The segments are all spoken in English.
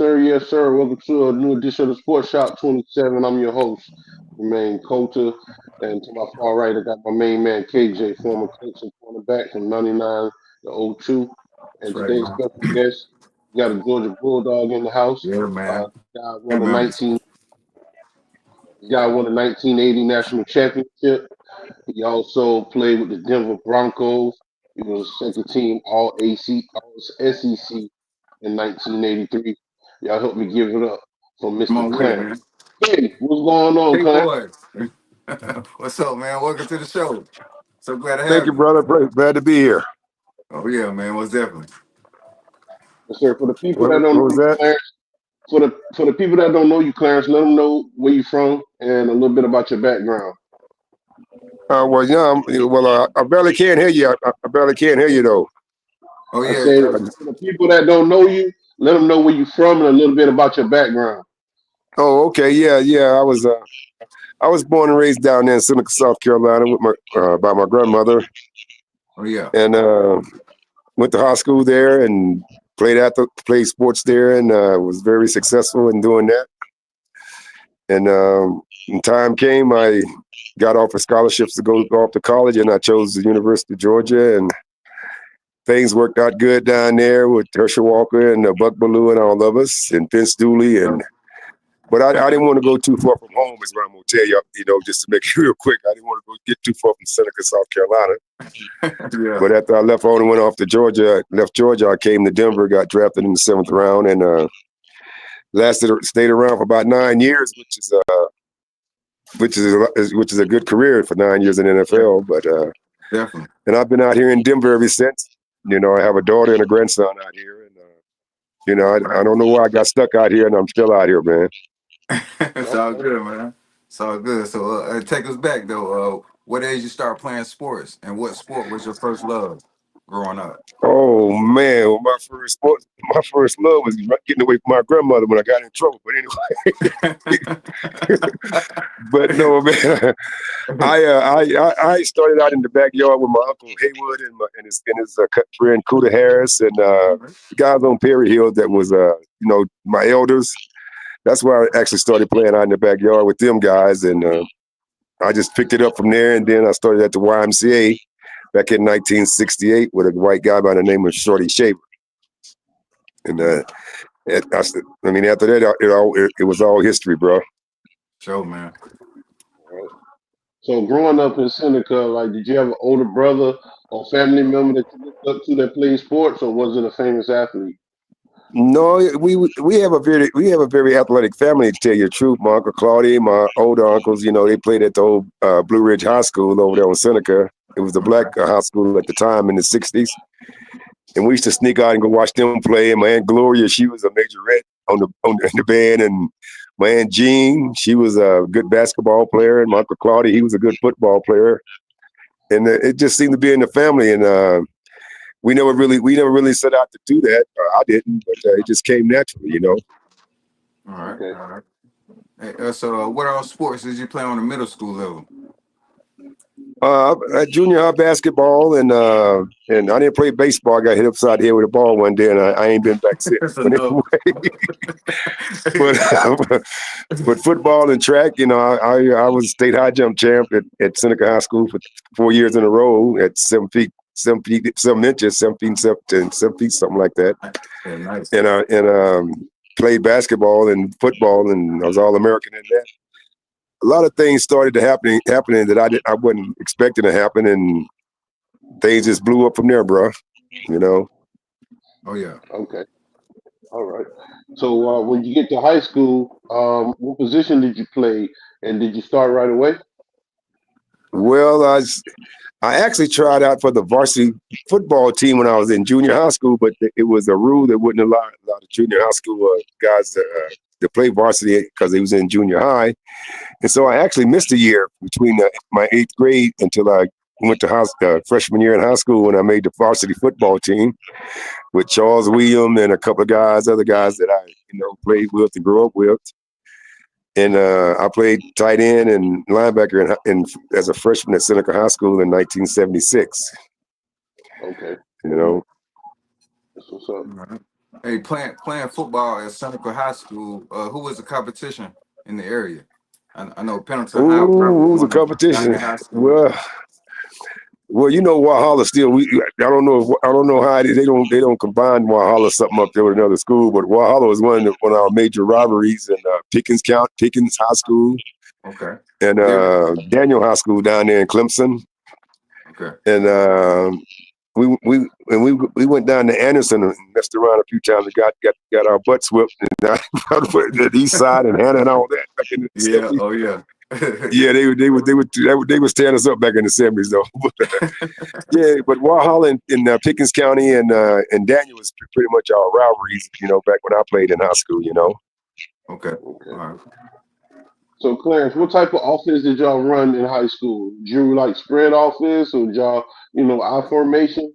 sir. Yes, sir. Welcome to a new edition of Sports Shop 27. I'm your host, Jermaine Coulter. And to my far right, I got my main man, KJ, former coach and cornerback from 99 to '02. That's And right, today's man. special guest, we got a Georgia Bulldog in the house. Yeah, man. Guy won Hey, the man. 1980 national championship. He also played with the Denver Broncos. He was second team All SEC in 1983. Y'all help me give it up for I'm Mr. on with it, Clarence. man. Hey, what's going on, Hey, Clarence? boys. What's up, man? Welcome to the show. So glad to Thank have you, you. brother. Glad to be here. Oh, yeah, man. Most definitely. Yes, sir. For the people that What don't know was you, that? Clarence, for the people that don't know you, Clarence, let them know where you from and a little bit about your background. Well, yeah. I barely can't hear you. I barely can't hear you though. Oh, I yeah. say for the people that don't know you, let them know where you from and a little bit about your background. Oh, okay. Yeah, yeah. I was born and raised down there in Seneca, South Carolina, with my by my grandmother, Oh, yeah. and went to high school there and played sports there, and was very successful in doing that. And when time came, I got offered scholarships to go off to college, and I chose the University of Georgia, and things worked out good down there with Herschel Walker and Buck Bellew and all of us and Vince Dooley. But I didn't want to go too far from home, is what I'm going to tell you, just to make it real quick. I didn't want to go get too far from Seneca, South Carolina. Yeah. But after I left home and went off to Georgia, I came to Denver, got drafted in the 7th round, and stayed around for about 9 years, which is a good career for 9 years in the Yeah. NFL. But Definitely. and I've been out here in Denver ever since. I have a daughter and a grandson out here, and I don't know why I got stuck out here, and I'm still out here, man. It's all good, man. It's all good. So, take us back, though. What age you start playing sports, and what sport was your first love growing up? Oh man, well, my first love was getting away from my grandmother when I got in trouble. But anyway, but no, man, I started out in the backyard with my uncle Haywood and his friend Cuda Harris and the guys on Perry Hill that was my elders. That's where I actually started playing out in the backyard with them guys, and I just picked it up from there. And then I started at the YMCA back in 1968 with a white guy by the name of Shorty Shaver. And after that, it was all history, bro. Show, man. Right. So growing up in Seneca, like, did you have an older brother or family member that you looked up to that played sports, or was it a famous athlete? No, we have a very athletic family, to tell you the truth. My uncle Claudia, my older uncles, they played at the old Blue Ridge High School over there in Seneca. It was a black Okay. high school at the time in the '60s, and we used to sneak out and go watch them play. And my aunt Gloria, she was a majorette in the band, and my aunt Jean, she was a good basketball player, and my uncle Claudia, he was a good football player, and it just seemed to be in the family. And we never really set out to do that. I didn't, but it just came naturally. All right. Okay. All right. Hey, so, what else sports did you play on the middle school level? At junior high basketball, and I didn't play baseball. I got hit upside the head with a ball one day, and I ain't been back since. That's But enough. anyway, but but football and track, I was state high jump champ at Seneca High School for 4 years in a row at 7 feet, 7 feet, 7 inches, 7 feet, something like that. Yeah, nice. And played basketball and football, and I was all American in that. A lot of things started to happening that I wasn't expecting to happen, and things just blew up from there, bro. You know. Oh, yeah. Okay. All right. So when you get to high school, what position did you play, and did you start right away? Well, I actually tried out for the varsity football team when I was in junior high school, but it was a rule that wouldn't allow the junior high school guys to play varsity because they was in junior high. And so I actually missed a year between my 8th grade until I went to freshman year in high school when I made the varsity football team with Charles William and a couple of other guys that I played with and grew up with. And I played tight end and linebacker as a freshman at Seneca High School in 1976. Okay. You know, That's what's up. All right. Hey, playing football at Seneca High School. Who was the competition in the area? I know Pendleton High was probably Ooh, it was a one of the competition. giant high schools. Well, Walhalla still. I don't know how they don't combine Walhalla something up there with another school, but Walhalla was one of our major rivalries in Pickens High School, Okay. and Yeah. Daniel High School down there in Clemson, Okay. and we went down to Anderson and messed around a few times and got our butts whipped and the east side and Hannah and all that back in the Yeah. 70s. Oh yeah. Yeah, they would stand us up back in the 70s though. Yeah, but Walhalla in Pickens County and Daniel was pretty much our rivalries, back when I played in high school. Okay. All Okay. right. So Clarence, what type of offense did y'all run in high school? Did you like spread offense or did y'all, I formation?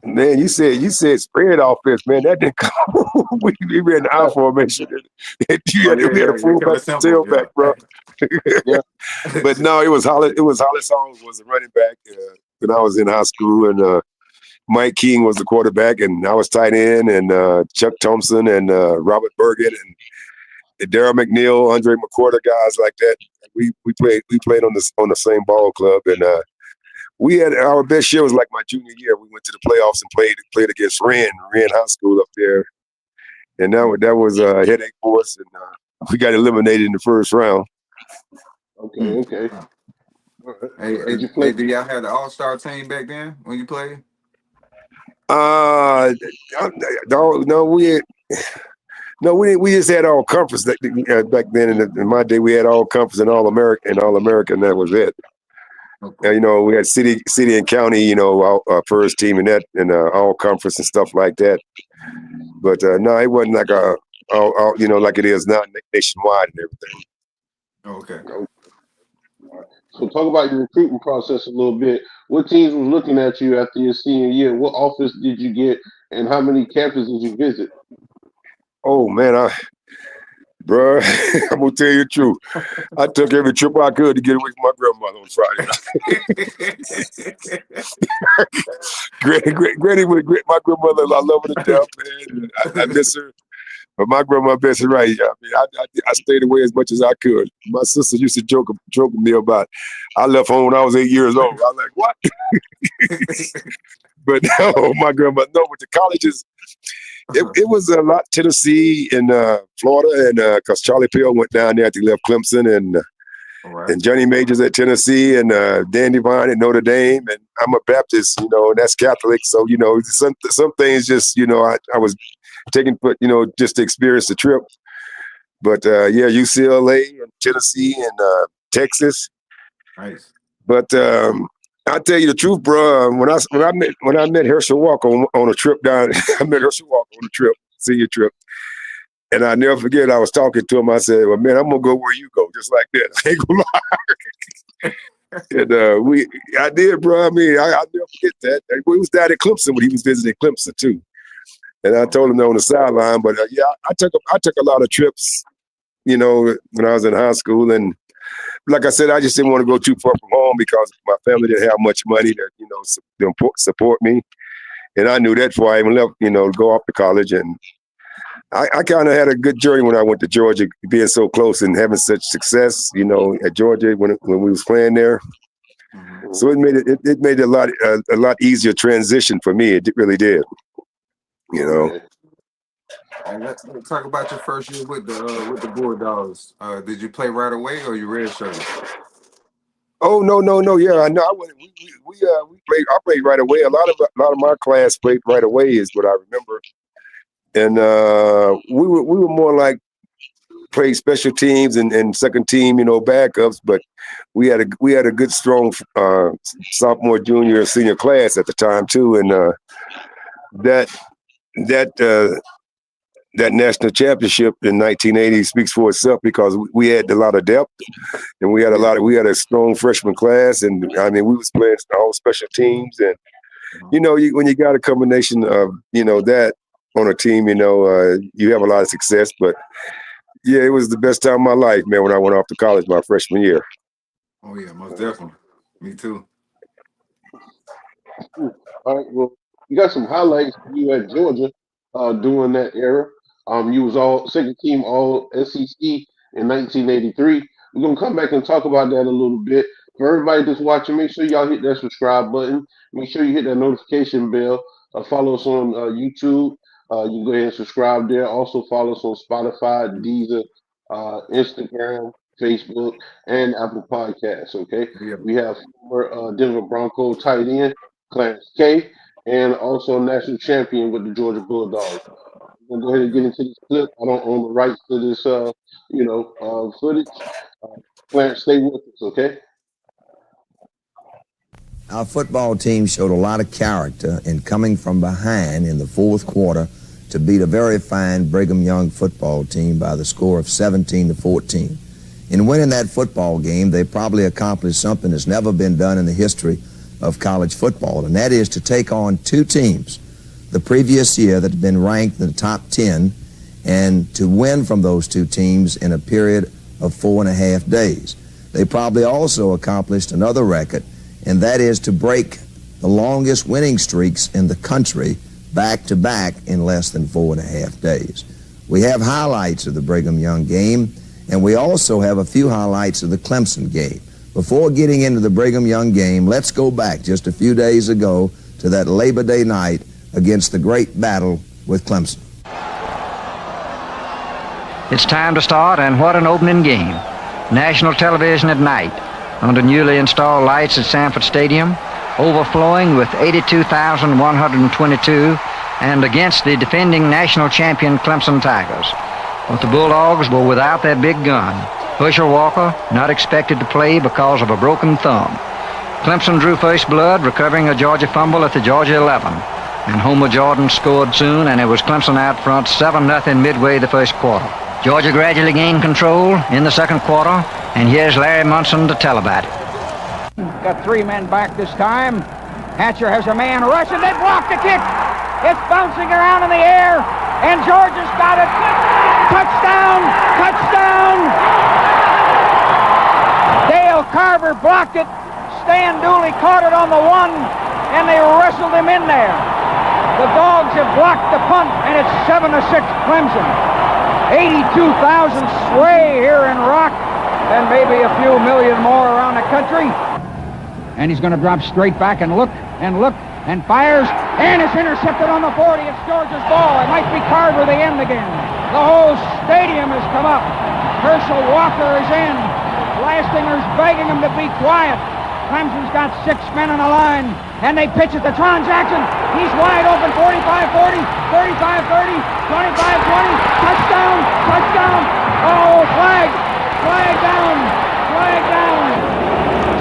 Man, you said spread offense, man. That didn't come. we ran the I formation. Oh yeah, We had a yeah, yeah. Kept fullback it simple. and tailback, bro. Yeah. But no, it was Holly. It was Holly Songs was the running back when I was in high school, and Mike King was the quarterback, and I was tight end, and Chuck Thompson and Robert Bergen and Daryl McNeil, Andre McCorder, guys like that. We played on the same ball club, and we had our best year was like my junior year. We went to the playoffs and played against Wren High School up there, and that was a headache for us, and we got eliminated in the first round. Okay, Mm. okay. All right. Hey, hey, Did you hey, play? did y'all have the All-Star team back then when you played? Uh, no, we just had all conference back then. In my day, we had all conference and all American. That was it. Okay. We had city and county. Our first team and that and all conference and stuff like that. But no, it wasn't like like it is now nationwide and everything. Okay. No. All right. So talk about your recruiting process a little bit. What teams was looking at you after your senior year? What office did you get, and how many campuses did you visit? Oh man, bro, I'm gonna tell you the truth. I took every trip I could to get away from my grandmother on Friday night. Granny, my grandmother, I love her to death, man. I miss her. But my grandma best right. I mean, I stayed away as much as I could. My sister used to joke with me about I left home when I was 8 years old. I was like, what? But no, my grandma, no, with the colleges, it was a lot Tennessee and Florida, and because Charlie Pell went down there after he left Clemson, All right. and Johnny Majors at Tennessee, and Dan Devine at Notre Dame, and I'm a Baptist, and that's Catholic, so some things just I was taking, but just to experience the trip. But yeah, UCLA and Tennessee and Texas. Nice. But I'll tell you the truth, bro. When I met Herschel Walker on a trip down, I met Herschel Walker on a trip, senior trip, and I never forget. I was talking to him. I said, "Well, man, I'm gonna go where you go, just like that." I ain't gonna lie. And I did, bro. I mean, I never forget that. We was down at Clemson when he was visiting Clemson too, and I told him that on the sideline. But yeah, I took a lot of trips, when I was in high school, and like I said, I just didn't want to go too far from home because my family didn't have much money to support me, and I knew that before I even left, to go off to college. And I kind of had a good journey when I went to Georgia, being so close and having such success, at Georgia when we was playing there. Mm-hmm. So it made it a lot easier transition for me. It really did, Okay. And let's talk about your first year with the Bulldogs. Did you play right away or you redshirted? Oh no, yeah, I know. I went, we played. I played right away. A lot of my class played right away, is what I remember. And we were more like play special teams and second team, backups. But we had a good strong sophomore, junior, senior class at the time too, and that that that national championship in 1980 speaks for itself because we had a lot of depth and we had a strong freshman class, and I mean we was playing all special teams, and when you got a combination of that on a team, you have a lot of success. But yeah, it was the best time of my life, man, when I went off to college my freshman year. Oh yeah, most definitely. Me too. All right. Well, you got some highlights for you at Georgia. during that era. You was all second team All SEC in 1983. We're gonna come back and talk about that a little bit. For everybody that's watching, make sure y'all hit that subscribe button. Make sure you hit that notification bell. Follow us on YouTube. You can go ahead and subscribe there. Also follow us on Spotify, Deezer, Instagram, Facebook, and Apple Podcasts. Okay, Yeah. we have former Denver Bronco tight end Clarence K, and also national champion with the Georgia Bulldogs. We'll go ahead and get into this clip. I don't own the rights to this, footage. Clarence, stay with us, okay? Our football team showed a lot of character in coming from behind in the fourth quarter to beat a very fine Brigham Young football team by the score of 17-14. In winning that football game, they probably accomplished something that's never been done in the history of college football, and that is to take on two teams the previous year that had been ranked in the top 10 and to win from those two teams in a period of 4.5 days. They probably also accomplished another record, and that is to break the longest winning streaks in the country back-to-back in less than 4.5 days. We have highlights of the Brigham Young game, and we also have a few highlights of the Clemson game. Before getting into the Brigham Young game, let's go back just a few days ago to that Labor Day night against the great battle with Clemson. It's time to start, and what an opening game. National television at night, under newly installed lights at Sanford Stadium, overflowing with 82,122, and against the defending national champion Clemson Tigers. But the Bulldogs were without their big gun. Herschel Walker not expected to play because of a broken thumb. Clemson drew first blood, recovering a Georgia fumble at the Georgia 11. And Homer Jordan scored soon, and it was Clemson out front 7-0 midway the first quarter. Georgia gradually gained control in the second quarter, and here's Larry Munson to tell about it. Got 3 men back this time. Hatcher has a man rushing. They blocked the kick. It's bouncing around in the air, and Georgia's got it. Touchdown! Touchdown! Dale Carver blocked it. Stan Dooley caught it on the 1, and they wrestled him in there. The Dogs have blocked the punt, and it's 7-6 Clemson. 82,000 sway here in Rock, and maybe a few million more around the country. And he's going to drop straight back and look, and fires, and it's intercepted on the 40. It's Georgia's ball. It might be Carver the end again. The whole stadium has come up. Herschel Walker is in. Lastinger's begging him to be quiet. Clemson's got 6 men on the line, and they pitch it to Tron Jackson. He's wide open, 45-40, 35-30, 25-20, touchdown, touchdown. Oh, flag down.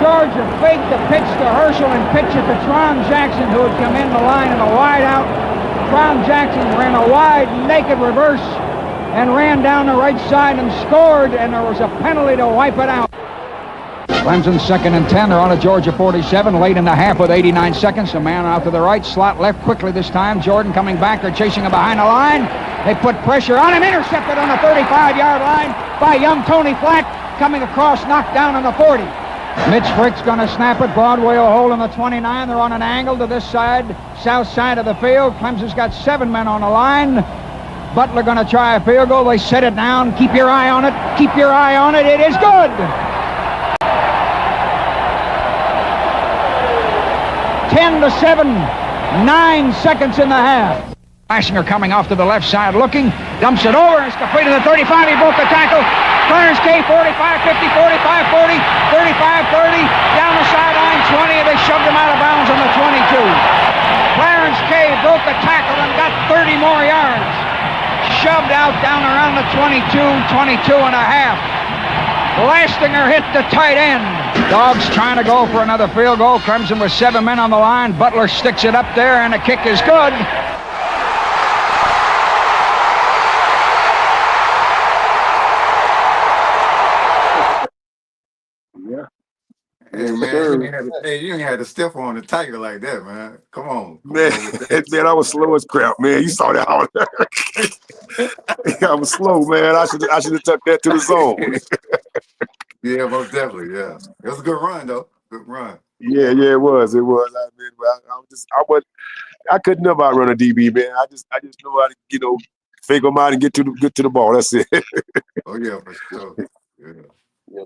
Georgia faked the pitch to Herschel and pitched it to Tron Jackson, who had come in the line in a wide out. Tron Jackson ran a wide, naked reverse and ran down the right side and scored, and there was a penalty to wipe it out. Clemson 2nd and 10. They're on a Georgia 47, late in the half with 89 seconds. A man out to the right, slot left quickly this time. Jordan coming back. They're chasing him behind the line. They put pressure on him. Intercepted on the 35-yard line by young Tony Flatt. Coming across, knocked down on the 40. Mitch Frick's going to snap it. Broadway will hold on the 29. They're on an angle to this side, south side of the field. Clemson's got 7 men on the line. Butler going to try a field goal. They set it down. Keep your eye on it. Keep your eye on it. It is good. 10-7, 9 seconds in the half. Lashinger coming off to the left side looking, dumps it over, it's completed at 35, he broke the tackle. Clarence K, 45, 50, 45, 40, 35, 30, down the sideline, 20, and they shoved him out of bounds on the 22. Clarence K broke the tackle and got 30 more yards. Shoved out down around the 22, 22 and a half. Lastinger hit the tight end. Dogs trying to go for another field goal. Clemson with 7 men on the line. Butler sticks it up there, and the kick is good. Yeah. Hey, man, you ain't had to step on the tiger like that, man. Come on. Man, I was slow as crap, man. You saw that. I was slow, man. I should have took that to the zone. Yeah, most definitely, yeah. It was a good run, though. Good run. Yeah, it was. I mean, I couldn't never outrun a DB, man. I just know how to fake them out and get to the ball. That's it. Oh yeah, for sure. Yeah. Yeah.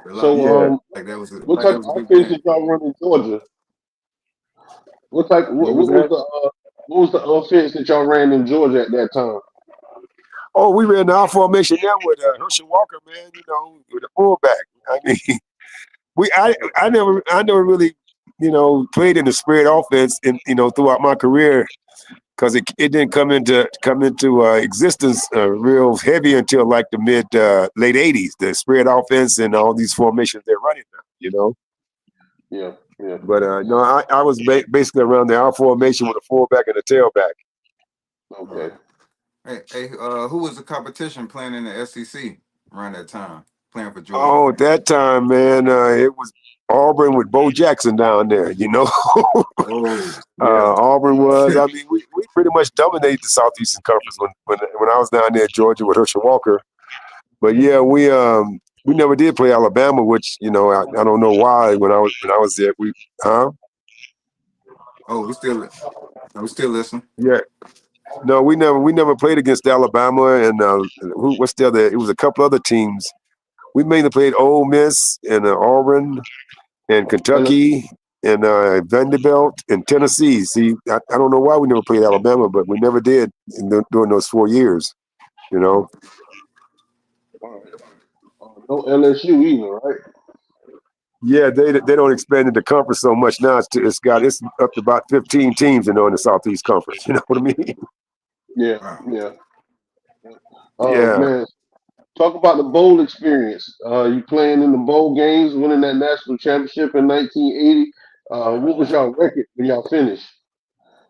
A lot So, Yeah. what like type that was a of good offense game. did y'all run in Georgia? What type? What was What was that? the offense that y'all ran in Georgia at that time? Oh, we ran the out formation there with Herschel Walker, man. With a fullback. I mean, I never really played in the spread offense throughout my career because it didn't come into existence real heavy until like the late '80s. The spread offense and all these formations they're running now. Yeah, yeah. But no, I was basically around the out formation with a fullback and a tailback. Okay. Hey, who was the competition playing in the SEC around that time? Playing for Georgia. Oh, at that time, man, it was Auburn with Bo Jackson down there. Oh, yeah. Auburn was. I mean, we pretty much dominated the Southeastern Conference when I was down there in Georgia with Herschel Walker. But yeah, we never did play Alabama, which I don't know why. When I was there, Oh, we still listening. yeah. No, we never played against Alabama and what's the other? It was a couple other teams. We mainly played Ole Miss and Auburn and And Kentucky and Vanderbilt and Tennessee. See, I don't know why we never played Alabama, but we never did during those 4 years. no LSU either, right? Yeah, they don't expand the conference so much now. It's up to about 15 teams in the Southeast Conference. You know what I mean? Yeah, Wow. yeah. Yeah, Man, talk about the bowl experience. You playing in the bowl games, winning that national championship in 1980. What was y'all record when y'all finished?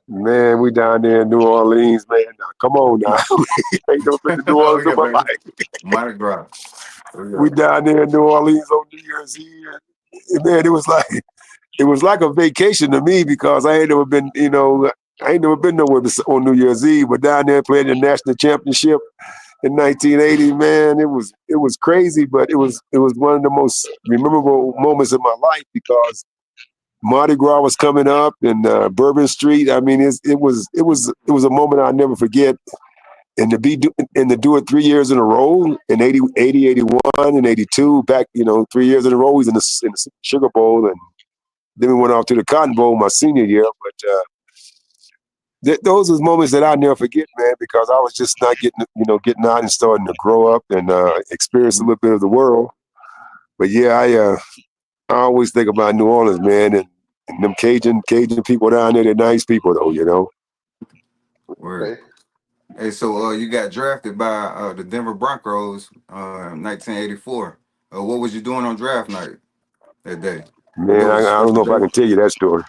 man, we down there in New Orleans, man. Now, come on now, ain't never been to New Oh Orleans in yeah, my baby. life. Mardi Gras. Oh We yeah. down there in New Orleans on New Year's Eve. And man, it was like a vacation to me because I ain't never been, I ain't never been nowhere on New Year's Eve, but down there playing the national championship in 1980, man, it was crazy, but it was one of the most memorable moments of my life because Mardi Gras was coming up and Bourbon Street. I mean, it was a moment I'll never forget. And to do it 3 years in a row in 80, 81, and 82, back 3 years in a row, he's in the Sugar Bowl, and then we went off to the Cotton Bowl my senior year. But those are moments that I'll never forget, man, because I was just not getting out and starting to grow up and experience a little bit of the world. But yeah, I always think about New Orleans, man, and them Cajun people down there. They're nice people, though. Word. Okay. Hey, so you got drafted by the Denver Broncos in 1984. What was you doing on draft night that day? You Man, know, it was a I don't special know if I day. can tell you that story.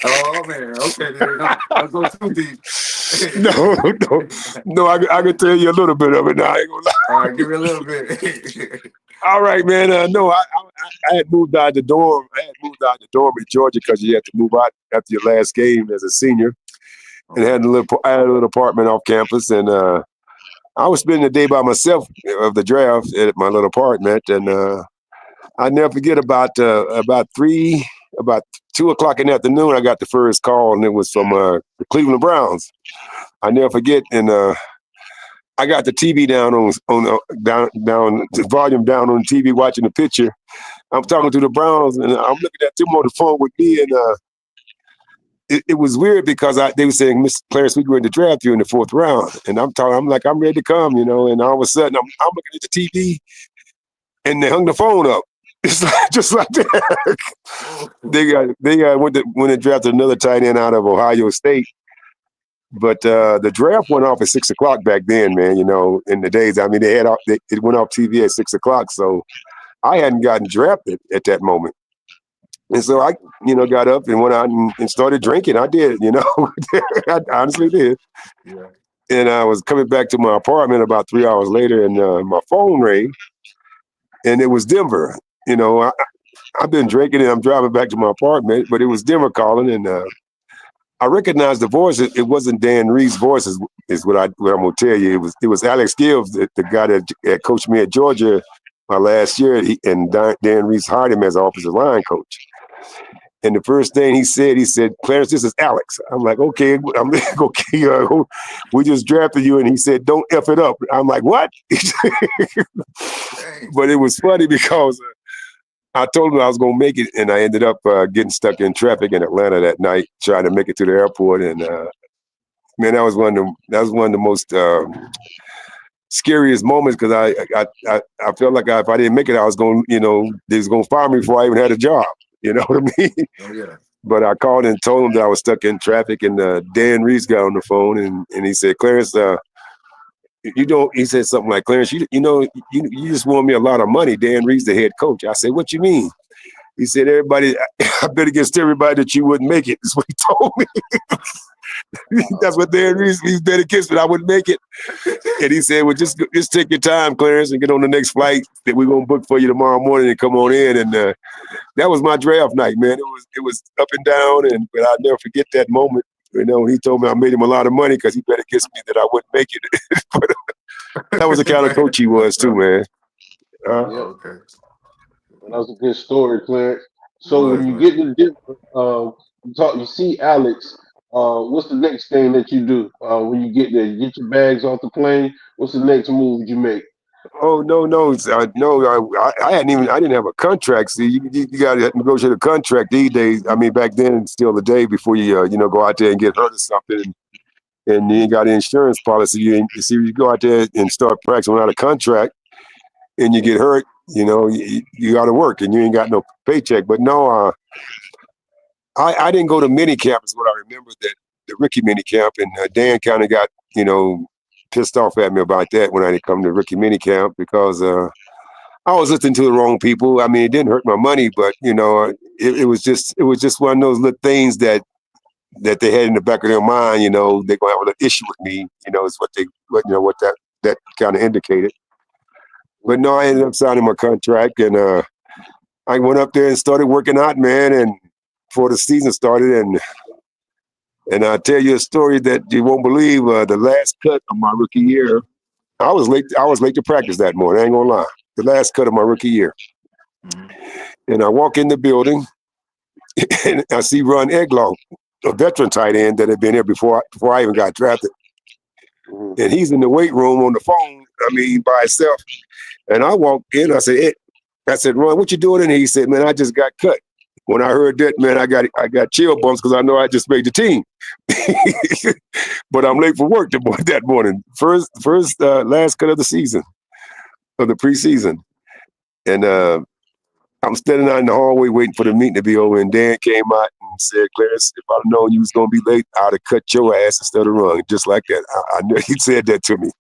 Oh man, okay, then. Don't go too deep. No, no, no. I can tell you a little bit of it now. I ain't gonna lie. All right, give me a little bit. All right, man. No, I had moved out the dorm. I had moved out the dorm in Georgia because you had to move out after your last game as a senior, and Okay. I had a little apartment off campus, and I was spending the day by myself of the draft at my little apartment, and I never forget about 2 o'clock in the afternoon. I got the first call, and it was from the Cleveland Browns. I never forget, and I got the TV down down the volume down on the TV, watching the picture. I'm talking to the Browns, and I'm looking at them on the phone with me, and it was weird because they were saying, "Mr. Clarence, we're going to draft you in the 4th round," and I'm like, I'm ready to come, and all of a sudden I'm looking at the TV, and they hung the phone up. Just like that. Oh, They went and drafted another tight end out of Ohio State. But the draft went off at 6 o'clock back then, man. In the days, I mean, it went off TV at 6 o'clock, so I hadn't gotten drafted at that moment, and so I, got up and went out and started drinking. I did, I honestly did, yeah. and I was coming back to my apartment about 3 hours later, and my phone rang, and it was Denver. I've been drinking and I'm driving back to my apartment, but it was Denver calling, and I recognized the voice. It wasn't Dan Reed's voice, is what I'm gonna tell you. It was Alex Gibbs, the guy that coached me at Georgia my last year, and Dan Reed's hired him as offensive line coach. And the first thing he said, Clarence, this is Alex. I'm like, okay, I'm like, okay, we just drafted you. And he said, don't F it up. I'm like, what? But it was funny because I told him I was going to make it, and I ended up getting stuck in traffic in Atlanta that night, trying to make it to the airport. And man, that was one of the most scariest moments because I felt like if I didn't make it, I was going, they was going to fire me before I even had a job. You know what I mean? Oh yeah. But I called and told him that I was stuck in traffic, and Dan Reese got on the phone, and he said, Clarence, he said something like, Clarence, you just won me a lot of money. Dan Reese, the head coach. I said, what you mean? He said, I bet against everybody that you wouldn't make it. That's what he told me. That's what Dan Reese, he's bet against me. I wouldn't make it. And he said, well, just take your time, Clarence, and get on the next flight that we're going to book for you tomorrow morning and come on in. And that was my draft night, man. It was up and down, but I'll never forget that moment. He told me I made him a lot of money because he bet against me that I wouldn't make it. But that was the kind of coach he was too, man. Okay. That was a good story, Clarence. So Was, when you man. get to Denver, you see Alex. What's the next thing that you do when you get there? You get your bags off the plane. What's the next move you make? Oh no, I didn't have a contract. See, you got to negotiate a contract these days. I mean, back then, it's still the day before you go out there and get hurt or something, and you ain't got an insurance policy. You go out there and start practicing without a contract, and you get hurt. You got to work, and you ain't got no paycheck. But no, I didn't go to mini camp. Is what I remember, that the rookie mini camp, and Dan kind of got pissed off at me about that when I didn't come to rookie mini camp because I was listening to the wrong people. I mean, it didn't hurt my money, but it was just one of those little things that they had in the back of their mind. They're gonna have an issue with me. Is what that kind of indicated. But no, I ended up signing my contract, and I went up there and started working out, man. And before the season started, and I'll tell you a story that you won't believe. The last cut of my rookie year, I was late to practice that morning. I ain't gonna lie. The last cut of my rookie year. Mm-hmm. And I walk in the building, and I see Ron Eglaw, a veteran tight end that had been here before I even got drafted. And he's in the weight room on the phone, by himself. And I walked in, I said, Ron, what you doing in here? He said, man, I just got cut. When I heard that, man, I got chill bumps because I know I just made the team. But I'm late for work that morning. Last cut of the season, of the preseason. And I'm standing out in the hallway waiting for the meeting to be over. And Dan came out and said, Clarence, if I'd have known you was going to be late, I'd have cut your ass instead of Run. Just like that. I knew he said that to me.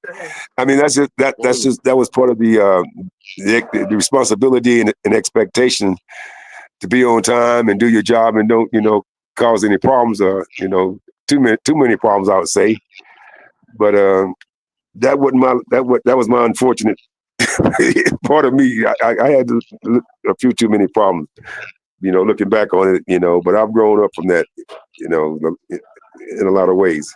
I mean, that was part of the responsibility and expectation to be on time and do your job and don't, cause any problems or, too many problems, I would say. But that was my unfortunate part of me. I had a few too many problems, looking back on it, but I've grown up from that, in a lot of ways.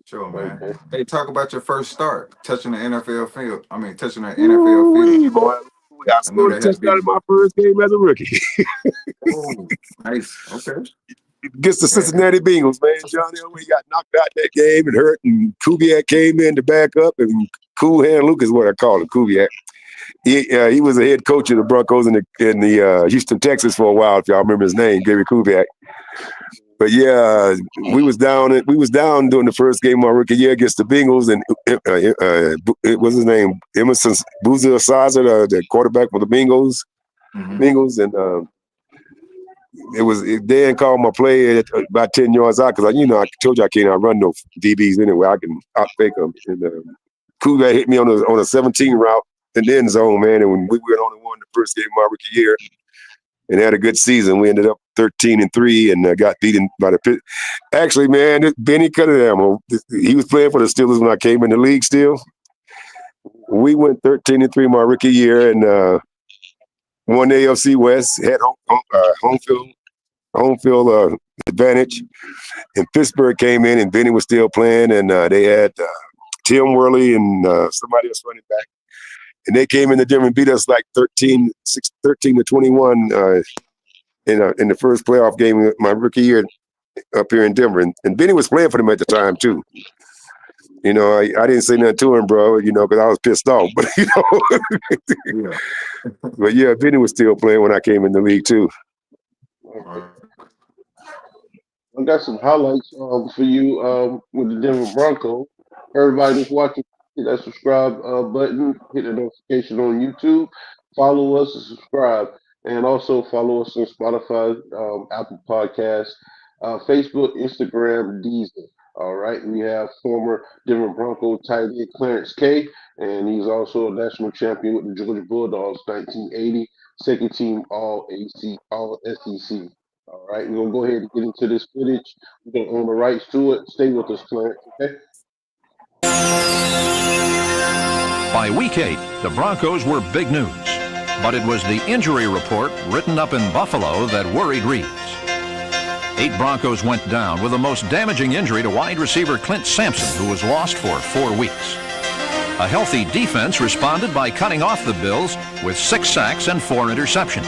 Sure, man. Okay. Hey, talk about your first start touching the NFL field. Touching the NFL field. Boy, I know scored a that had to touchdown be. in my first game as a rookie. Oh, nice. Okay. Against the Cincinnati Bengals, man. John Elway got knocked out that game and hurt, and Kubiak came in to back up, and Cool Hand Luke is what I call him, Kubiak. He was a head coach of the Broncos in the Houston, Texas for a while, if y'all remember his name, Gary Kubiak. But yeah, we was down during the first game of my rookie year against the Bengals, and what's his name? Emerson Buza, the quarterback for the Bengals. Mm-hmm. And Dan called my play at about 10 yards out because I told you I can't outrun no DBs anyway. I can outfake them. And Kubiak hit me on a 17 route in the end zone, man. And when we were on and won the first game of my rookie year and had a good season, we ended up 13-3 and got beaten by the Pit. Actually, man, Benny Cunningham, he was playing for the Steelers when I came in the league still. We went 13-3 my rookie year and won the AFC West, had home field advantage. And Pittsburgh came in and Benny was still playing, and they had Tim Worley and somebody else running back. And they came into Denver and beat us like 13-21 in the first playoff game of my rookie year up here in Denver, and Benny was playing for them at the time too. You know, I didn't say nothing to him, bro. You know, because I was pissed off. But you know, Yeah. but yeah, Benny was still playing when I came in the league too. I got some highlights for you with the Denver Broncos. Everybody that's watching, hit that subscribe button, hit the notification on YouTube, follow us and subscribe, and also follow us on Spotify, Apple Podcasts, Facebook, Instagram, Deezer. All right, we have former Denver Bronco tight end Clarence K, and he's also a national champion with the Georgia Bulldogs, 1980, second team All AC, All SEC. All right, we're gonna go ahead and get into this footage. We're gonna own the rights to it. Stay with us, Clarence. Okay. By week 8, the Broncos were big news. But it was the injury report written up in Buffalo that worried Reeves. 8 Broncos went down with the most damaging injury to wide receiver Clint Sampson, who was lost for 4 weeks. A healthy defense responded by cutting off the Bills with 6 sacks and 4 interceptions.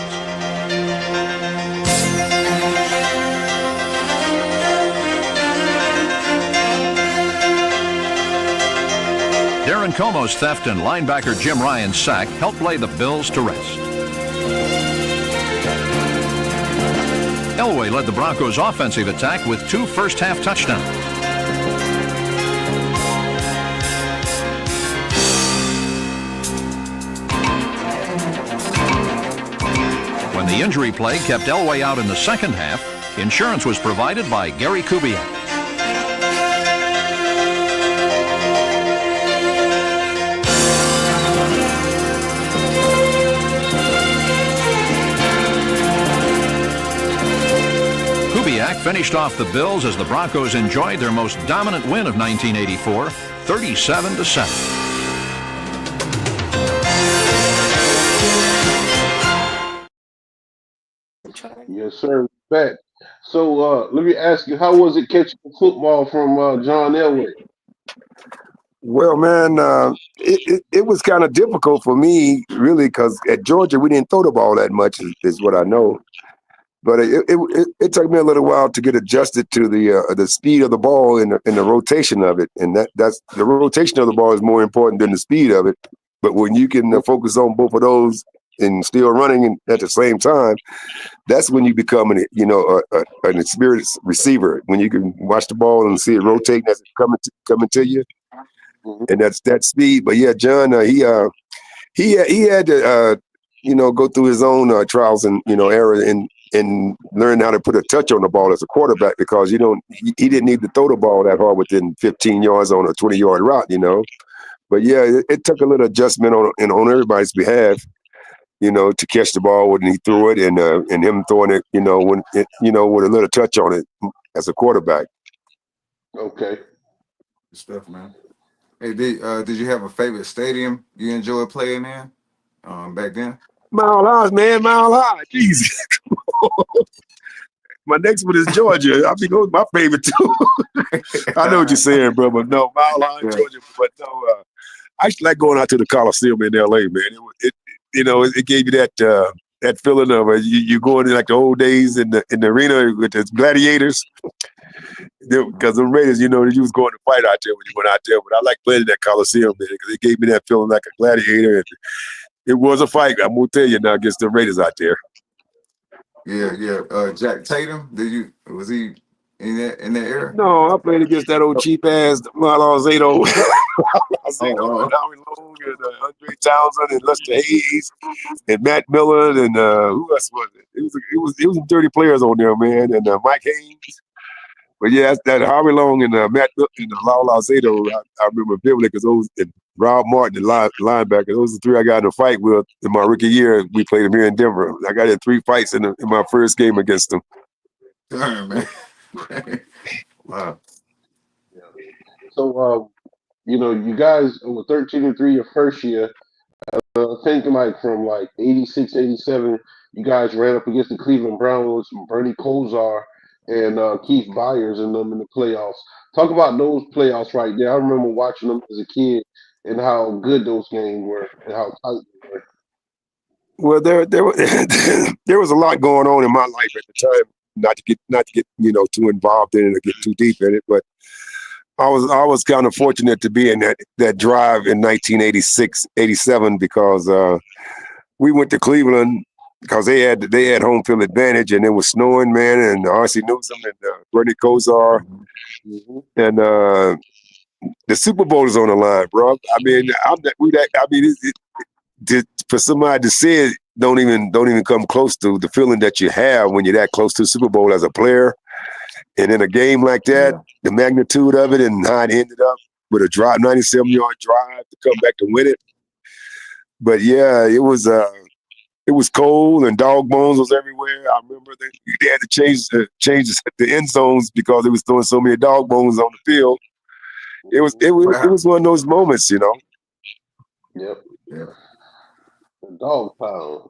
Darren Como's theft and linebacker Jim Ryan's sack helped lay the Bills to rest. Elway led the Broncos' offensive attack with 2 first-half touchdowns. When the injury plague kept Elway out in the second half, insurance was provided by Gary Kubiak. Kubiak finished off the Bills as the Broncos enjoyed their most dominant win of 1984, 37-7. Yes, sir. Back. So let me ask you, how was it catching football from John Elway? Well, man, it was kind of difficult for me, really, because at Georgia we didn't throw the ball that much, is what I know. But it took me a little while to get adjusted to the speed of the ball and the rotation of it, and that's the rotation of the ball is more important than the speed of it. But when you can focus on both of those and still running at the same time, that's when you become an experienced receiver. When you can watch the ball and see it rotating as it's coming to you, and that's that speed. But yeah, John, he had to go through his own trials and error and learn how to put a touch on the ball as a quarterback, because he didn't need to throw the ball that hard within 15 yards on a 20-yard route, But yeah, it took a little adjustment on everybody's behalf, to catch the ball when he threw it, and him throwing it, with a little touch on it as a quarterback. Okay. Good stuff, man. Hey, did you have a favorite stadium you enjoyed playing in back then? Mile High, man, Mile High. Jeez. My next one is Georgia. I think it was my favorite too. I know what you're saying, bro, but no, Mile High, Yeah. Georgia. But no, I actually like going out to the Coliseum in LA, man. It gave you that feeling of you going in like the old days in the arena with the gladiators. Because the Raiders, you was going to fight out there when you went out there. But I like playing in that Coliseum, man, because it gave me that feeling like a gladiator. And it was a fight, I'm gonna tell you now, against the Raiders out there. Yeah. Jack Tatum, was he in that era? No, I played against that old cheap ass Marlon Zato, and Oh. Howie Long, and Andre Townsend, and Lester Hayes, and Matt Miller, and who else was it? It was some dirty players on there, man, and Mike Haynes. But yeah, that Howie Long and Matt Miller and Lala Zato, I remember vividly, because those and Rob Martin, the linebacker, those are the 3 I got in a fight with in my rookie year. We played them here in Denver. I got in 3 fights in my first game against them. Darn, man. Wow. Yeah. So you guys were 13-3 your first year. I think from 86, 87, you guys ran up against the Cleveland Browns, Bernie Kosar and Keith Byers and them in the playoffs. Talk about those playoffs right there. I remember watching them as a kid and how good those games were and how tight they were. Well, there was a lot going on in my life at the time. Not to get too involved in it or get too deep in it, but I was kind of fortunate to be in that drive in 1986, 87 because we went to Cleveland because they had home field advantage and it was snowing, man, and R.C. Newsom and Bernie Kosar Mm-hmm. and the Super Bowl is on the line, bro. I mean, for somebody to say it don't even come close to the feeling that you have when you're that close to the Super Bowl as a player, and in a game like that, Yeah. the magnitude of it and how it ended up with a 97-yard drive to come back to win it. But yeah, it was cold and dog bones was everywhere. I remember they had to change the end zones because it was throwing so many dog bones on the field. It was Wow. one of those moments, you know. Yep. Yeah. Dog pound.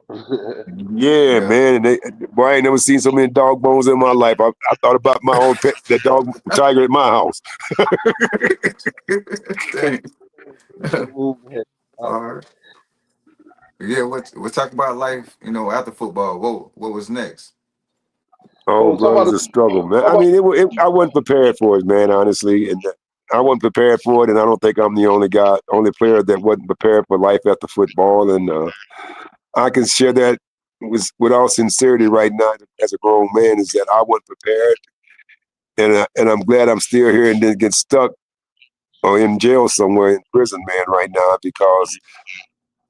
Yeah, Yeah. man. And boy, I ain't never seen so many dog bones in my life. I thought about my own pet, the dog tiger at my house. Dang. Move ahead. All right. Yeah. What talk about life? After football. What was next? Oh, Well, talk bro, it about was a struggle, man. talk I about mean, I wasn't prepared for it, man. Honestly, and I wasn't prepared for it, and I don't think I'm the only player that wasn't prepared for life after football. And I can share that with all sincerity right now, as a grown man, is that I wasn't prepared, and I'm glad I'm still here and didn't get stuck or in jail somewhere in prison, man, right now because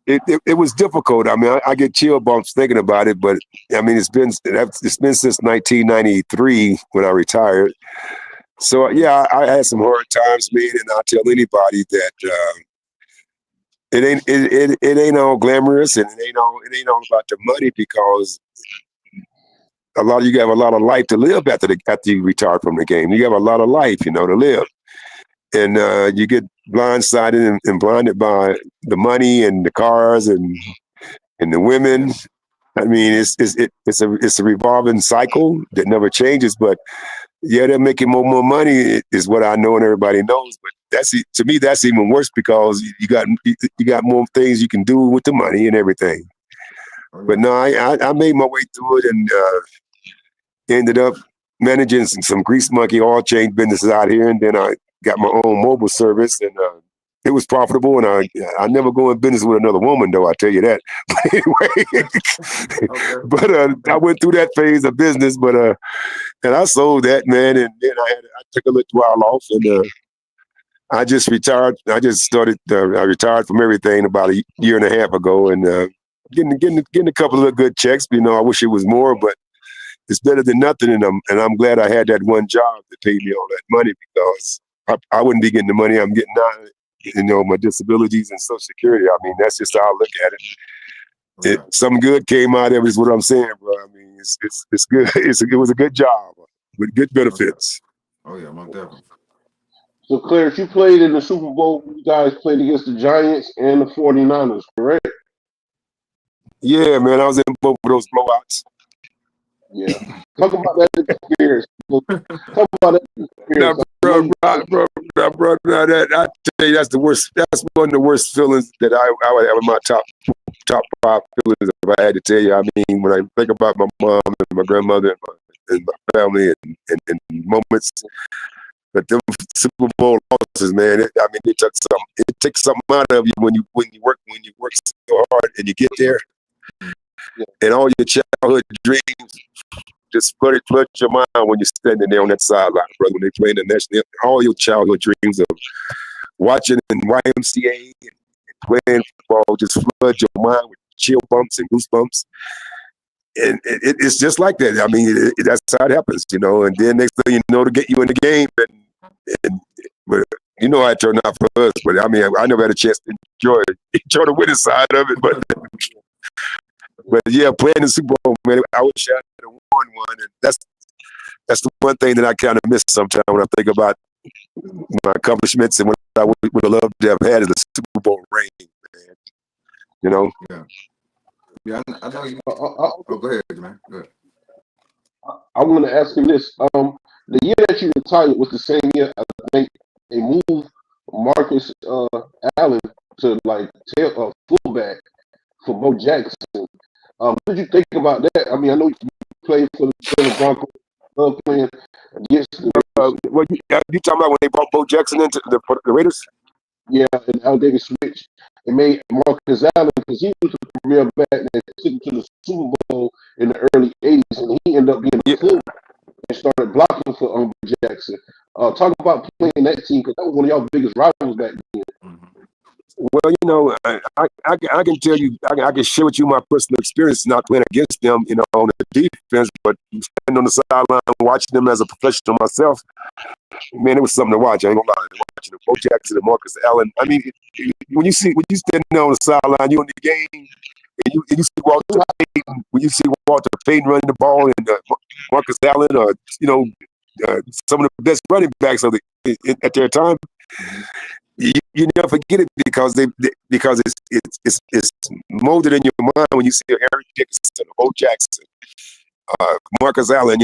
it was difficult. I mean, I get chill bumps thinking about it, but I mean, it's been since 1993 when I retired. So yeah, I had some hard times, man, and I'll tell anybody that it ain't all glamorous and it ain't all about the money because you have a lot of life to live after you retire from the game. You have a lot of life, to live, and you get blindsided and blinded by the money and the cars and the women. I mean, it's a revolving cycle that never changes. But yeah, they're making more money is what I know and everybody knows. But to me that's even worse because you got more things you can do with the money and everything. Oh But yeah. no, I made my way through it and ended up managing some grease monkey oil change businesses out here, and then I got my own mobile service and. It was profitable, and I never go in business with another woman, though. I tell you that. But anyway, Okay. but I went through that phase of business, but and I sold that, man, and then I took a little while off, and I just retired. I just started. I retired from everything about a year and a half ago, and getting a couple of good checks. I wish it was more, but it's better than nothing, and I'm glad I had that one job that paid me all that money because I wouldn't be getting the money I'm getting now. My disabilities and Social Security. I mean, that's just how I look at it. Oh yeah. Some good came out of it, is what I'm saying, bro. I mean, it's good. It was a good job with good Oh yeah. benefits. Oh yeah. Most definitely. so Clarence, you played in the Super Bowl. You guys played against the Giants and the 49ers, correct? Yeah, man, I was in both of those blowouts. Yeah. Talk about that experience. Talk about that experience. Now, I know bro, you bro, bro, bro, now that I tell you, that's the worst. That's one of the worst feelings that I would have in my top five feelings. If I had to tell you, I mean, when I think about my mom and my grandmother and my family and moments, but them Super Bowl losses, man, it takes something out of you when you work so hard and you get there, yeah, and all your childhood dreams just flood your mind when you're standing there on that sideline, brother. When they play in the national, all your childhood dreams of watching in YMCA and playing football just flood your mind with chill bumps and goosebumps. And it's just like that. I mean, that's how it happens, And then next thing you know, to get you in the game, and but how it turned out for us. But I mean, I never had a chance to enjoy the winning side of it. But yeah, playing the Super Bowl, man, I wish I had won one, and that's the one thing that I kind of miss sometimes when I think about my accomplishments and what I would have loved to have had is a Super Bowl ring, man. You know. Yeah. Yeah. I know you. I, I, Oh, go ahead, man. Go ahead. I want to ask you this. The year that you retired was the same year I think they moved Marcus Allen to like fullback for Bo Jackson. What did you think about that? I mean, I know you played for the Denver Broncos, playing against You talking about when they brought Bo Jackson into the Raiders? yeah, and how they switched and made Marcus Allen because he was a career back that took him to the Super Bowl in the early '80s, and he ended up being a full and started blocking for Jackson. Talk about playing that team because that was one of y'all biggest rivals back then. Well, I can tell you, I can share with you my personal experience not playing against them, on the defense, but standing on the sideline watching them as a professional myself. Man, it was something to watch. I ain't gonna lie. Watching the Bo Jackson and Marcus Allen. I mean, when you standing on the sideline, you in the game, and you see Walter Payton. When you see Walter Payton running the ball, and Marcus Allen, some of the best running backs at their time. You never forget it because it's molded in your mind when you see Eric Dickerson, Bo Jackson, Marcus Allen.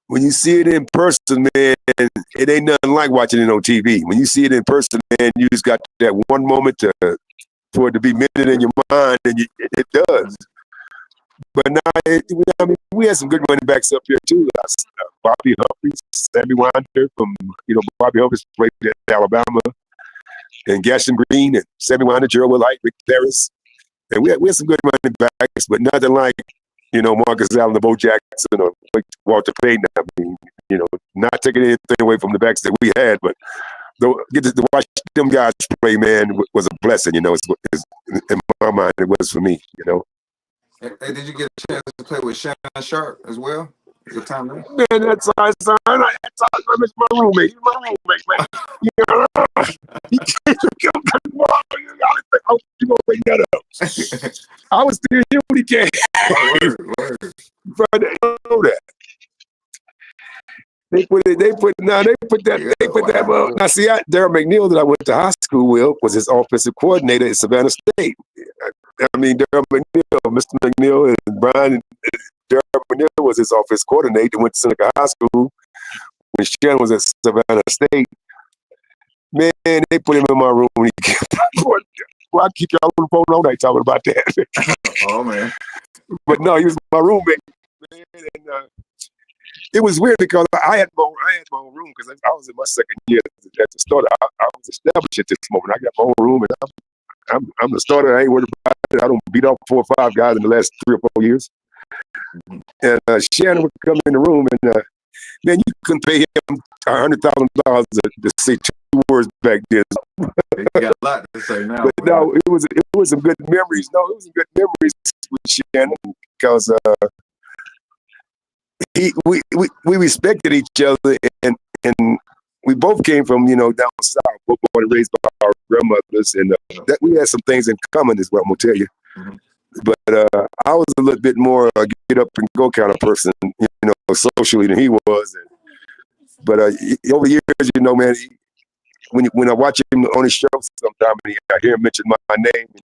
When you see it in person, man, it ain't nothing like watching it on TV. When you see it in person, man, you just got that one moment for it to be minted in your mind, and it does. But now, we had some good running backs up here too. Bobby Humphries, Sammy Winder from, Bobby Humphries played at Alabama, and Gaston Green, and Sammy Winder, Gerald White, Rick Harris. And we had some good running backs, but nothing like, Marcus Allen, Bo Jackson, or Walter Payton. I mean, not taking anything away from the backs that we had, but get to watch them guys play, man, was a blessing. In my mind, it was for me. Hey, did you get a chance to play with Shannon Sharp as well? Good time there? Man, that's my roommate. He's my roommate, man. You gonna bring that up? I was still here when he came. Word. But they know that. They put that. Now, see, Darryl McNeil that I went to high school with was his offensive coordinator at Savannah State. I mean, Darryl McNeil, Mr. McNeil, and Brian. Darryl McNeil was his offensive coordinator. Went to Seneca High School when Shannon was at Savannah State. Man, they put him in my room. And he well, I keep y'all on the phone all night talking about that. Oh man! But no, he was my roommate, man, and it was weird because I had my own room because I was in my second year at the starter. I was established at this moment. I got my own room, and I'm the starter. I ain't worried about it. I don't beat off 4 or 5 guys in the last 3 or 4 years. And Shannon would come in the room, and man, you couldn't pay him $100,000 to say 2 words back then. You got a lot to say now. But no, it was some good memories. No, it was some good memories with Shannon because we respected each other, and we both came from down south, both born and raised by our grandmothers, and that we had some things in common, is what I'm gonna tell you. Mm-hmm. But I was a little bit more get up and go kind of person, socially than he was. But over the years, man, when I watch him on his show, sometimes I hear him mention my name, it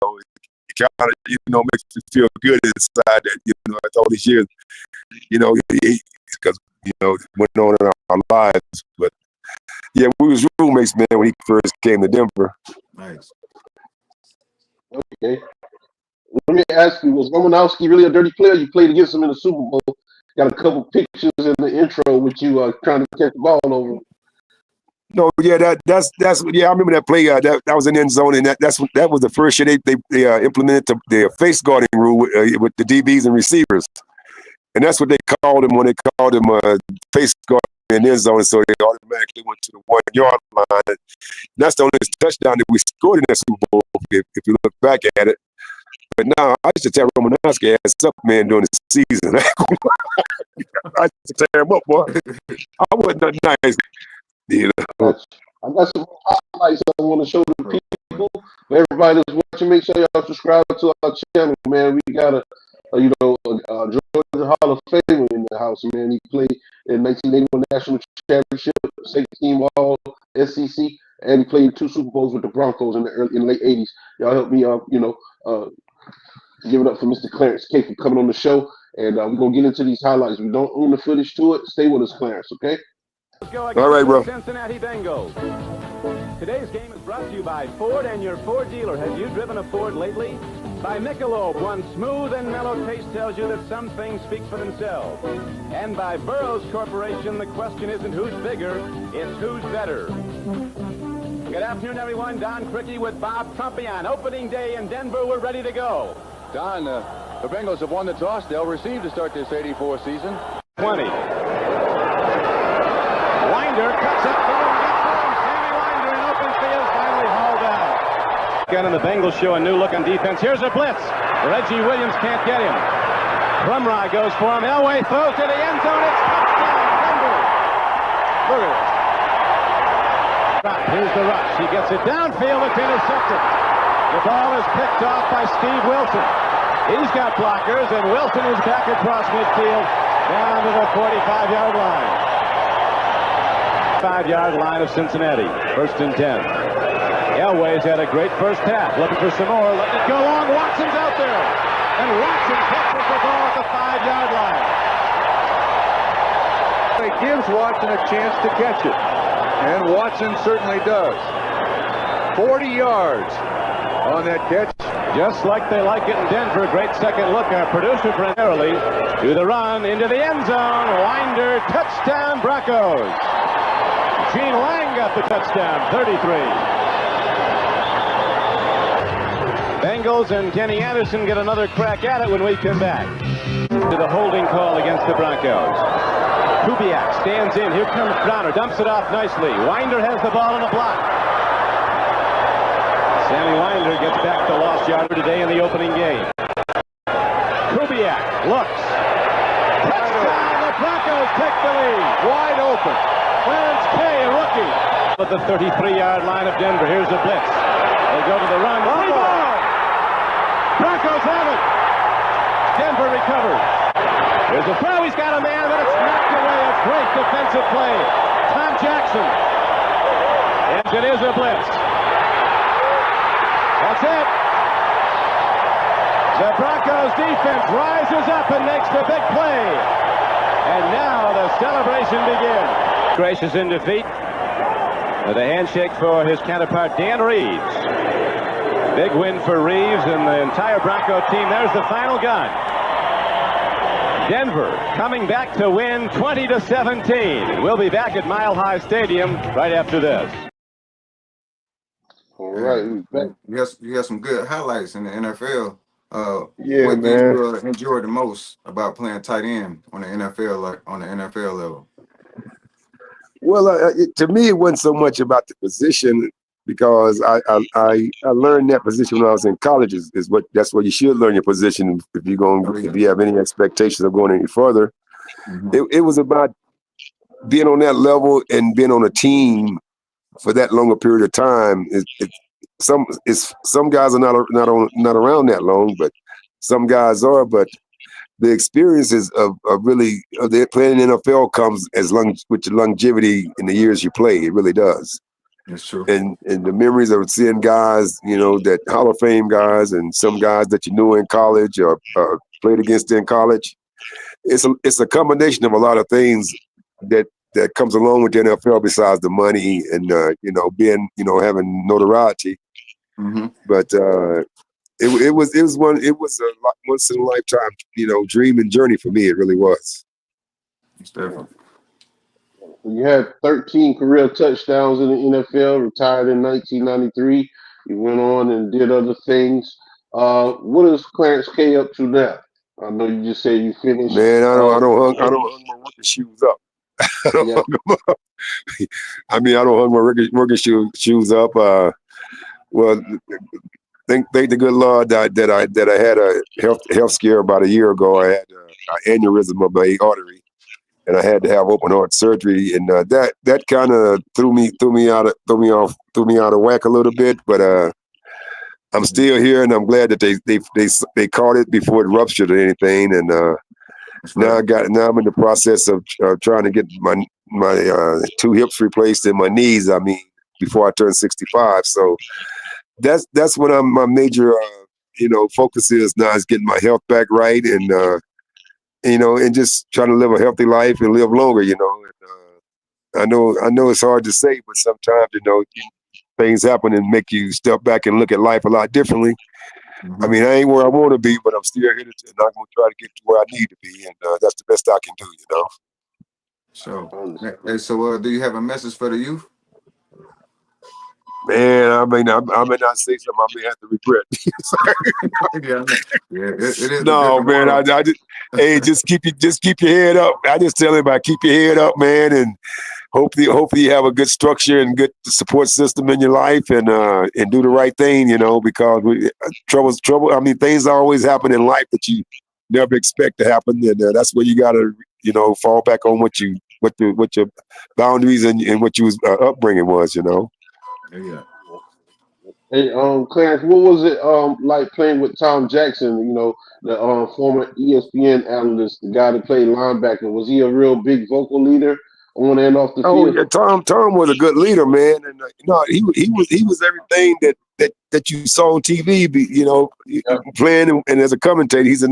kind of makes me feel good inside that after all these years, because went on in our lives. But yeah, we was roommates, man, when he first came to Denver. Nice. Okay. Let me ask you, was Romanowski really a dirty player? You played against him in the Super Bowl. Got a couple pictures in the intro with you trying to catch the ball over. No, yeah, that's I remember that play. That was an end zone, and that was the first year they implemented the face guarding rule with the DBs and receivers, and that's what they called him when they called him face guarding in the end zone. So they automatically went to the 1-yard line. And that's the only touchdown that we scored in that Super Bowl, if you look back at it. But now I used to tear Romanowski ass up, man, during the season. I used to tear him up, boy. I wasn't that nice. I got some highlights I want to show the people. For everybody that's watching, make sure y'all subscribe to our channel, man. We got a Georgia Hall of Famer in the house, man. He played in 1981 National Championship, second team All SEC, and he played 2 Super Bowls with the Broncos in the late '80s. Y'all help me, give it up for Mr. Clarence K for coming on the show, and we're gonna get into these highlights. We don't own the footage to it. Stay with us, Clarence, okay? All right, bro. Cincinnati Bengals. Today's game is brought to you by Ford and your Ford dealer. Have you driven a Ford lately? By Michelob, one smooth and mellow taste tells you that some things speak for themselves. And by Burroughs Corporation, the question isn't who's bigger, it's who's better. Good afternoon, everyone. Don Criqui with Bob Trumpy on opening day in Denver. We're ready to go. Don, the Bengals have won the toss. They'll receive to start this 84 season. 20. Winder cuts up the one. Sammy Winder in open field, finally hauled down. Again, and the Bengals show a new look on defense. Here's a blitz. Reggie Williams can't get him. Plumrye goes for him. Elway throws to the end zone. It's touchdown, Denver. Look at it. Here's the rush. He gets it downfield. It's intercepted. The ball is picked off by Steve Wilson. He's got blockers, and Wilson is back across midfield down to the 45-yard line. 5-yard line of Cincinnati. 1st and 10. Elway's had a great first half. Looking for some more. Let it go on. Watson's out there. And Watson catches the ball at the 5-yard line. It gives Watson a chance to catch it. And Watson certainly does. 40 yards on that catch. Just like they like it in Denver. Great second look. Our producer primarily to the run into the end zone. Winder, touchdown Broncos. Gene Lang got the touchdown. 33. Bengals and Kenny Anderson get another crack at it when we come back. To the holding call against the Broncos. Kubiak stands in. Here comes Browner. Dumps it off nicely. Winder has the ball in a block. Sammy Winder gets back the lost yarder today in the opening game. Kubiak looks. Touchdown! The Broncos take the lead. Wide open. Clarence K, a rookie. At the 33-yard line of Denver. Here's a blitz. They go to the run. Play ball! Broncos have it. Denver recovers. There's a throw. He's got a man, but it's knocked away. A great defensive play. Tom Jackson. And it is a blitz. That's it. The Broncos defense rises up and makes the big play. And now the celebration begins. Gracious in defeat. With a handshake for his counterpart, Dan Reeves. Big win for Reeves and the entire Bronco team. There's the final gun. Denver coming back to win 20-17. We'll be back at Mile High Stadium right after this. All right, we're back. You got some good highlights in the NFL. Yeah, what man. did you enjoy the most about playing tight end on the NFL, level? Well, to me, it wasn't so much about the position because I learned that position when I was in college. That's where you should learn your position if you have any expectations of going any further. Mm-hmm. It was about being on that level and being on a team for that longer period of time. Some guys are not around that long, but some guys are. But the experiences of playing in the NFL comes with the longevity in the years you play. It really does. That's true. And the memories of seeing guys, that Hall of Fame guys and some guys that you knew in college or played against in college. It's a combination of a lot of things that comes along with the NFL besides the money and being having notoriety. Mm-hmm. But it was a once in a lifetime dream and journey for me. It really was. It's different. You had 13 career touchdowns in the NFL. Retired in 1993. You went on and did other things. What is Clarence K up to now? I know you just said you finished. Man, I don't hung my working shoes up. I don't hung my working shoes up. Well, thank the good Lord that I had a health scare about a year ago. I had an aneurysm of my artery, and I had to have open heart surgery, and that kind of threw me out of whack a little bit. But I'm still here, and I'm glad that they caught it before it ruptured or anything. And now I'm in the process of trying to get my 2 hips replaced and my knees. I mean, before I turn 65. So that's what my major focus is now, is getting my health back right and and just trying to live a healthy life and live longer. And, I know it's hard to say, but sometimes things happen and make you step back and look at life a lot differently. I mean, I ain't where I want to be, but I'm still here, and I'm gonna try to get to where I need to be, and that's the best I can do, you know. So, Understand. hey, so do you have a message for the youth? Man, I mean, I may not say something I may have to regret. Yeah, it is a No, different man, I world. just, hey, just keep your head up. I just tell everybody, keep your head up, man, and hopefully you have a good structure and good support system in your life, and do the right thing, you know, because trouble. I mean, things always happen in life that you never expect to happen, and that's where you gotta, you know, fall back on what your boundaries and what your upbringing was, you know. Yeah. Hey, Clarence, what was it like playing with Tom Jackson? You know, the former ESPN analyst, the guy that played linebacker. Was he a real big vocal leader on and off the Oh field? yeah, Tom was a good leader, man, and he was everything that you saw on TV. You know, Yeah. playing and as a commentator, he's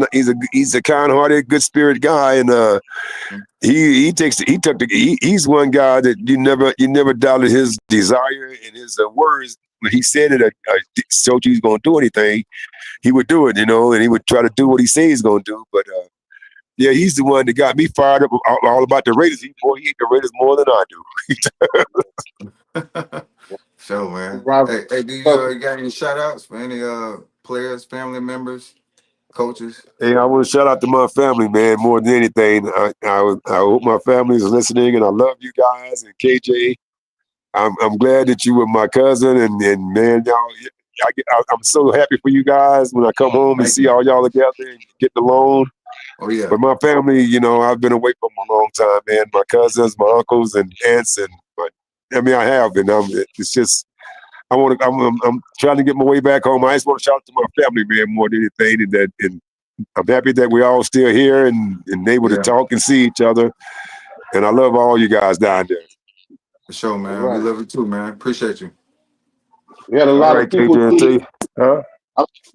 a kind-hearted, good-spirit guy, and he's one guy that you never doubted his desire and his words. When he said it, showed you he's going to do anything, he would do it, you know, and he would try to do what he says he's going to do. But yeah, he's the one that got me fired up all about the Raiders. He hate the Raiders more than I do. So, man. Robert Hey, do you Tucker. got any shout outs for any players, family members, coaches? Hey, I want to shout out to my family, man, more than anything. I hope my family is listening, and I love you guys. And KJ, I'm glad that you were my cousin, and man, y'all, I'm so happy for you guys when I come home and Thank see you. all y'all together and get along. Oh yeah. But my family, you know, I've been away from a long time, man. My cousins, my uncles, and aunts, I mean, I have, and it's just I'm trying to get my way back home. I just want to shout out to my family, man, more than anything, and I'm happy that we're all still here and able to Yeah. talk and see each other. And I love all you guys down there. For sure, All man. We right. love you too, man. Appreciate you. We had a All lot right, of people. KJ, huh?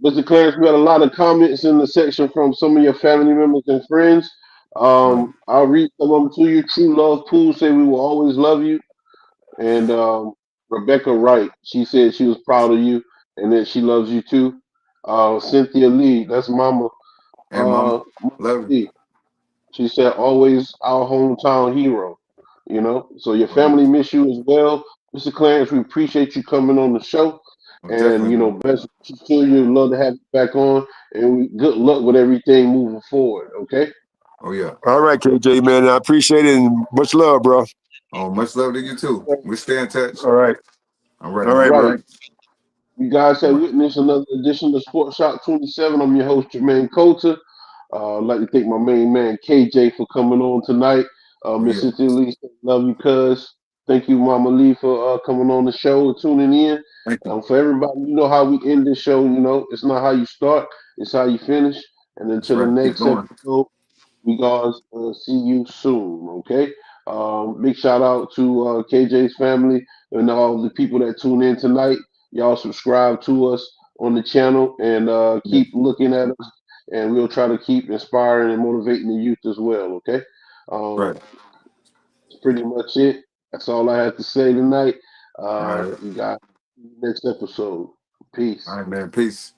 Mr. Clarence, we had a lot of comments in the section from some of your family members and friends. Right. I'll read some of them to you. True Love Pool say we will always love you. And Rebecca Wright, she said she was proud of you and that she loves you too. Cynthia Lee, that's Mama, Hey, mama. Mama Love you. Lee. She said always our hometown hero. You know, so your Oh yeah. family miss you as well, Mr. Clarence. We appreciate you coming on the show, Oh, and definitely, you know, man. best wishes to you. Love to have you back on, and good luck with everything moving forward. Okay. Oh yeah. All right, KJ, man. I appreciate it and much love, bro. Oh, much love to you too. We stay in touch. All right. All right, All All right, man. bro. right. You guys All have right. witnessed another edition of Sports Shop 27. I'm your host, Jermaine Coulter. I'd like to thank my main man, KJ, for coming on tonight. Oh Miss yeah. Cynthia Lee, love you, cuz. Thank you, Mama Lee, for coming on the show and tuning in. Thank you. For everybody, you know how we end this show. You know, it's not how you start, it's how you finish. And That's until the right. Keep next going. episode, we guys see you soon, okay? Big shout out to KJ's family and all the people that tune in tonight. Y'all subscribe to us on the channel and Yeah. keep looking at us, and we'll try to keep inspiring and motivating the youth as well, okay? Right. That's pretty much it. That's all I have to say tonight. All right. You guys, see you next episode. All Peace. right, man. Peace.